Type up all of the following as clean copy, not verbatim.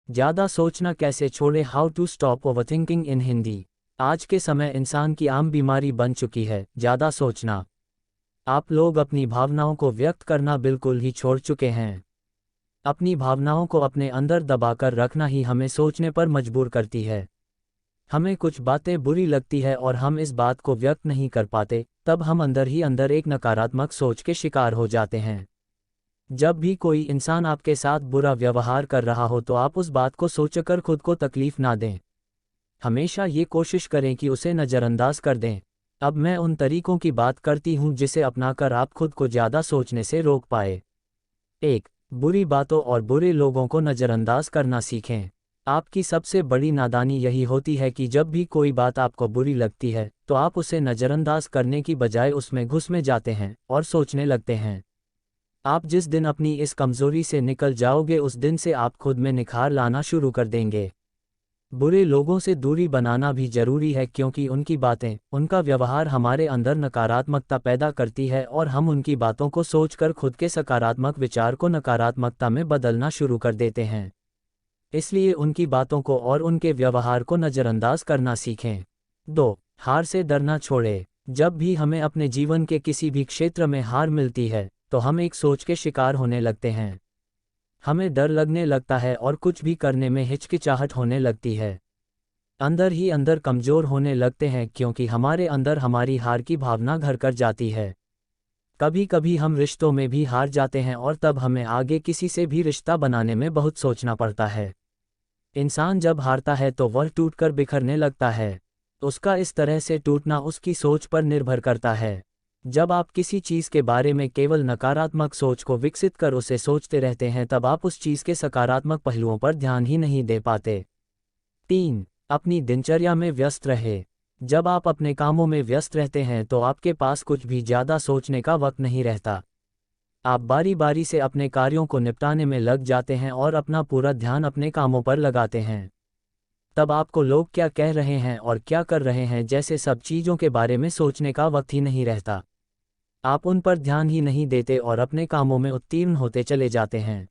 ज़्यादा सोचना कैसे छोड़े, हाउ टू स्टॉप ओवरथिंकिंग इन हिंदी। आज के समय इंसान की आम बीमारी बन चुकी है ज़्यादा सोचना। आप लोग अपनी भावनाओं को व्यक्त करना बिल्कुल ही छोड़ चुके हैं। अपनी भावनाओं को अपने अंदर दबाकर रखना ही हमें सोचने पर मजबूर करती है। हमें कुछ बातें बुरी लगती है और हम इस बात को व्यक्त नहीं कर पाते, तब हम अंदर ही अंदर एक नकारात्मक सोच के शिकार हो जाते हैं। जब भी कोई इंसान आपके साथ बुरा व्यवहार कर रहा हो तो आप उस बात को सोचकर खुद को तकलीफ ना दें। हमेशा ये कोशिश करें कि उसे नज़रअंदाज कर दें। अब मैं उन तरीकों की बात करती हूँ जिसे अपनाकर आप खुद को ज़्यादा सोचने से रोक पाए। 1. बुरी बातों और बुरे लोगों को नज़रअंदाज करना सीखें। आपकी सबसे बड़ी नादानी यही होती है कि जब भी कोई बात आपको बुरी लगती है तो आप उसे नज़रअंदाज करने की बजाय उसमें घुस में जाते हैं और सोचने लगते हैं। आप जिस दिन अपनी इस कमज़ोरी से निकल जाओगे उस दिन से आप खुद में निखार लाना शुरू कर देंगे। बुरे लोगों से दूरी बनाना भी ज़रूरी है क्योंकि उनकी बातें, उनका व्यवहार हमारे अंदर नकारात्मकता पैदा करती है और हम उनकी बातों को सोचकर खुद के सकारात्मक विचार को नकारात्मकता में बदलना शुरू कर देते हैं। इसलिए उनकी बातों को और उनके व्यवहार को नज़रअंदाज करना सीखें। 2. हार से डरना छोड़ें। जब भी हमें अपने जीवन के किसी भी क्षेत्र में हार मिलती है तो हम एक सोच के शिकार होने लगते हैं। हमें डर लगने लगता है और कुछ भी करने में हिचकिचाहट होने लगती है। अंदर ही अंदर कमज़ोर होने लगते हैं क्योंकि हमारे अंदर हमारी हार की भावना घर कर जाती है। कभी कभी हम रिश्तों में भी हार जाते हैं और तब हमें आगे किसी से भी रिश्ता बनाने में बहुत सोचना पड़ता है। इंसान जब हारता है तो वह टूटकर बिखरने लगता है। उसका इस तरह से टूटना उसकी सोच पर निर्भर करता है। जब आप किसी चीज़ के बारे में केवल नकारात्मक सोच को विकसित कर उसे सोचते रहते हैं तब आप उस चीज़ के सकारात्मक पहलुओं पर ध्यान ही नहीं दे पाते। 3. अपनी दिनचर्या में व्यस्त रहे। जब आप अपने कामों में व्यस्त रहते हैं तो आपके पास कुछ भी ज़्यादा सोचने का वक्त नहीं रहता। आप बारी बारी से अपने कार्यों को निपटाने में लग जाते हैं और अपना पूरा ध्यान अपने कामों पर लगाते हैं। तब आपको लोग क्या कह रहे हैं और क्या कर रहे हैं जैसे सब चीज़ों के बारे में सोचने का वक्त ही नहीं रहता। आप उन पर ध्यान ही नहीं देते और अपने कामों में उत्तीर्ण होते चले जाते हैं।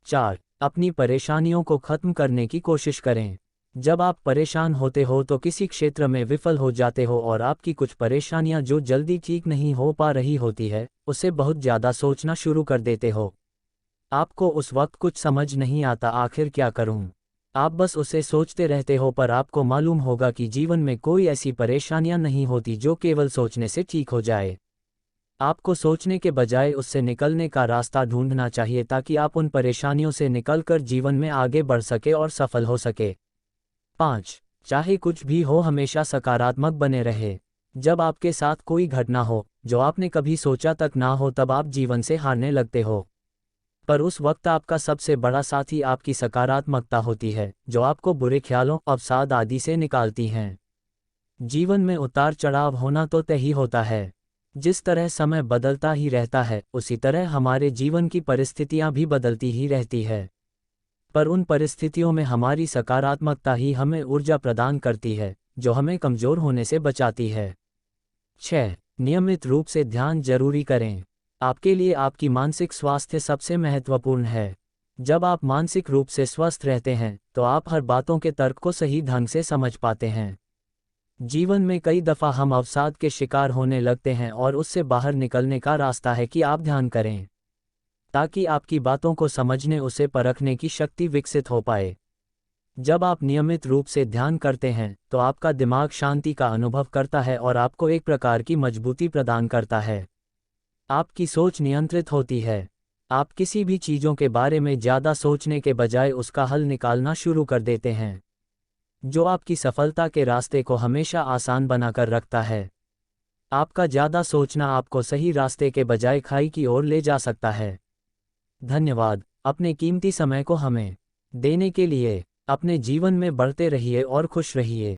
4. अपनी परेशानियों को खत्म करने की कोशिश करें। जब आप परेशान होते हो तो किसी क्षेत्र में विफल हो जाते हो और आपकी कुछ परेशानियां जो जल्दी ठीक नहीं हो पा रही होती है उसे बहुत ज़्यादा सोचना शुरू कर देते हो। आपको उस वक्त कुछ समझ नहीं आता आखिर क्या करूं। आप बस उसे सोचते रहते हो पर आपको मालूम होगा कि जीवन में कोई ऐसी परेशानियां नहीं होती जो केवल सोचने से ठीक हो जाए। आपको सोचने के बजाय उससे निकलने का रास्ता ढूंढना चाहिए ताकि आप उन परेशानियों से निकलकर जीवन में आगे बढ़ सके और सफल हो सके। 5. चाहे कुछ भी हो हमेशा सकारात्मक बने रहे। जब आपके साथ कोई घटना हो जो आपने कभी सोचा तक ना हो तब आप जीवन से हारने लगते हो। पर उस वक्त आपका सबसे बड़ा साथी आपकी सकारात्मकता होती है जो आपको बुरे ख्यालों, अवसाद आदि से निकालती हैं। जीवन में उतार चढ़ाव होना तो तय ही होता है। जिस तरह समय बदलता ही रहता है उसी तरह हमारे जीवन की परिस्थितियां भी बदलती ही रहती है। पर उन परिस्थितियों में हमारी सकारात्मकता ही हमें ऊर्जा प्रदान करती है जो हमें कमज़ोर होने से बचाती है। 6. नियमित रूप से ध्यान जरूरी करें। आपके लिए आपकी मानसिक स्वास्थ्य सबसे महत्वपूर्ण है। जब आप मानसिक रूप से स्वस्थ रहते हैं तो आप हर बातों के तर्क को सही ढंग से समझ पाते हैं। जीवन में कई दफ़ा हम अवसाद के शिकार होने लगते हैं और उससे बाहर निकलने का रास्ता है कि आप ध्यान करें ताकि आपकी बातों को समझने, उसे परखने की शक्ति विकसित हो पाए। जब आप नियमित रूप से ध्यान करते हैं तो आपका दिमाग शांति का अनुभव करता है और आपको एक प्रकार की मजबूती प्रदान करता है। आपकी सोच नियंत्रित होती है। आप किसी भी चीज़ों के बारे में ज़्यादा सोचने के बजाय उसका हल निकालना शुरू कर देते हैं, जो आपकी सफलता के रास्ते को हमेशा आसान बनाकर रखता है। आपका ज़्यादा सोचना आपको सही रास्ते के बजाय खाई की ओर ले जा सकता है। धन्यवाद अपने कीमती समय को हमें देने के लिए। अपने जीवन में बढ़ते रहिए और खुश रहिए।